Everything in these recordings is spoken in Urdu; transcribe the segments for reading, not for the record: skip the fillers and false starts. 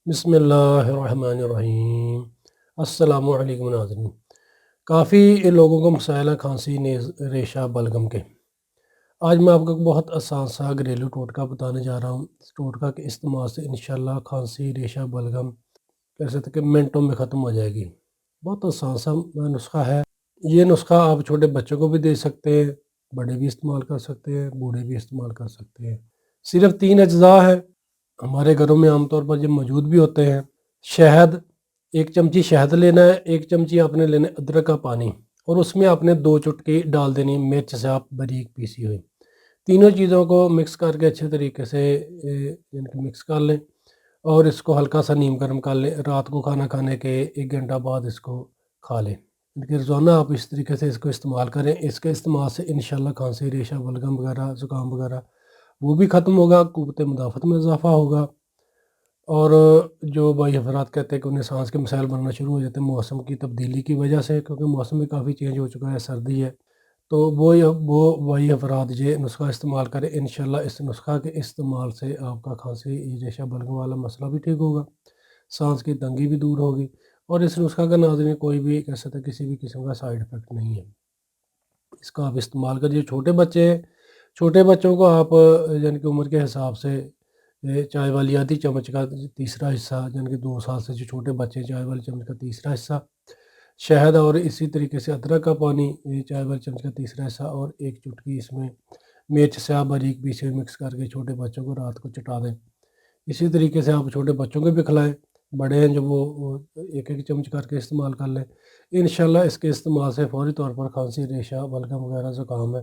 بسم اللہ الرحمن الرحیم۔ السلام علیکم ناظرین۔ کافی لوگوں کو مسائل ہے کھانسی، نیز، ریشہ، بلغم کے۔ آج میں آپ کو ایک بہت آسان سا گھریلو ٹوٹکا بتانے جا رہا ہوں۔ اس ٹوٹکا کے استعمال سے انشاءاللہ کھانسی، ریشہ، بلغم کہہ سکتے کہ منٹوں میں ختم ہو جائے گی۔ بہت آسان سا نسخہ ہے۔ یہ نسخہ آپ چھوٹے بچوں کو بھی دے سکتے ہیں، بڑے بھی استعمال کر سکتے ہیں، بوڑھے بھی استعمال کر سکتے ہیں۔ صرف 3 اجزاء ہیں، ہمارے گھروں میں عام طور پر یہ موجود بھی ہوتے ہیں۔ شہد، 1 چمچی شہد لینا ہے، 1 چمچی آپ نے لینا ہے ادرک کا پانی، اور اس میں آپ نے 2 چٹکی ڈال دینی مرچ سے آپ باریک پیسی ہوئی۔ تینوں چیزوں کو مکس کر کے اچھے طریقے سے یعنی کہ مکس کر لیں، اور اس کو ہلکا سا نیم گرم کر لیں۔ رات کو کھانا کھانے کے 1 گھنٹہ بعد اس کو کھا لیں۔ کہ روزانہ آپ اس طریقے سے اس کو استعمال کریں۔ اس کے استعمال سے انشاءاللہ کھانسی، ریشہ، بلغم وغیرہ، زکام وغیرہ وہ بھی ختم ہوگا، قوت مدافعت میں اضافہ ہوگا۔ اور جو بھائی افراد کہتے ہیں کہ انہیں سانس کے مسائل بننا شروع ہو جاتے ہیں موسم کی تبدیلی کی وجہ سے، کیونکہ موسم میں کافی چینج ہو چکا ہے، سردی ہے، تو وہ بھائی افراد یہ نسخہ استعمال کریں۔ انشاءاللہ اس نسخہ کے استعمال سے آپ کا کھانسی، ریشہ، بلغم والا مسئلہ بھی ٹھیک ہوگا، سانس کی تنگی بھی دور ہوگی، اور اس نسخہ کا ناظرین کوئی بھی کہہ سکتے کسی بھی قسم کا سائیڈ افیکٹ نہیں ہے۔ اس کا آپ استعمال کریے۔ چھوٹے بچے ہیں، چھوٹے بچوں کو آپ یعنی کہ عمر کے حساب سے چائے والی آدھی چمچ کا تیسرا حصہ، یعنی کہ 2 سال سے جو چھوٹے بچے ہیں، چائے والی چمچ کا تیسرا حصہ شہد، اور اسی طریقے سے ادرک کا پانی، چائے والی چمچ کا تیسرا حصہ، اور 1 چٹکی اس میں مرچ سے آپ باریک پیسے مکس کر کے چھوٹے بچوں کو رات کو چٹا دیں۔ اسی طریقے سے آپ چھوٹے بچوں کو بھی کھلائیں، بڑے ہیں جو وہ 1 چمچ کر کے استعمال کر لیں۔ انشاءاللہ اس کے استعمال سے فوری طور پر کھانسی، ریشہ، بلغم وغیرہ زکام ہے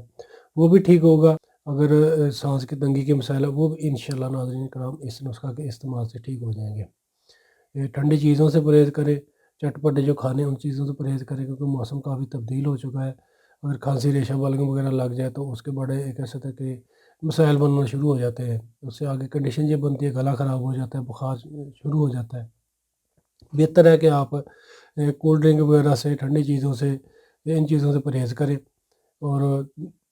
وہ بھی ٹھیک ہوگا۔ اگر سانس کی تنگی کے مسائل ہے وہ بھی انشاءاللہ ناظرین کرام اس نسخہ کے استعمال سے ٹھیک ہو جائیں گے۔ ٹھنڈی چیزوں سے پرہیز کریں، چٹپٹے جو کھانے ان چیزوں سے پرہیز کریں، کیونکہ موسم کافی تبدیل ہو چکا ہے۔ اگر کھانسی، ریشہ، بلغم وغیرہ لگ جائے تو اس کے بڑے ایک ایسے تھے کہ مسائل بننا شروع ہو جاتے ہیں، اس سے آگے کنڈیشن یہ بنتی ہے گلا خراب ہو جاتا ہے، بخار شروع ہو جاتا ہے۔ بہتر ہے کہ آپ کولڈ ڈرنک وغیرہ سے، ٹھنڈی چیزوں سے، ان چیزوں سے پرہیز کریں، اور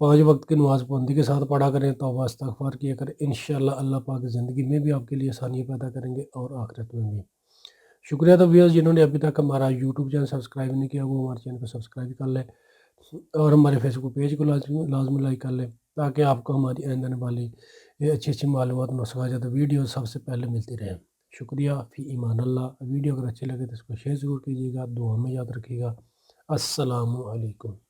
5 وقت کی نماز پابندی کے ساتھ پڑھا کریں، توبہ استغفار کیا کریں۔ انشاءاللہ اللہ پاک زندگی میں بھی آپ کے لیے آسانیاں پیدا کریں گے، اور آخرت میں بھی۔ شکریہ تو ویورز جنہوں نے ابھی تک ہمارا یوٹیوب چینل سبسکرائب نہیں کیا، وہ ہمارے چینل کو سبسکرائب کر لیں، اور ہمارے فیس بک پیج کو لازمی لائک کر لیں، تاکہ آپ کو ہماری آئندہ آنے والی اچھی اچھی معلومات، نسخہ ویڈیو سب سے پہلے ملتی رہیں۔ شکریہ، فی ایمان اللہ۔ ویڈیو اگر اچھے لگے تو اس کو شیئر ضرور کیجیے گا، دعا میں یاد رکھیے گا۔ السلام علیکم۔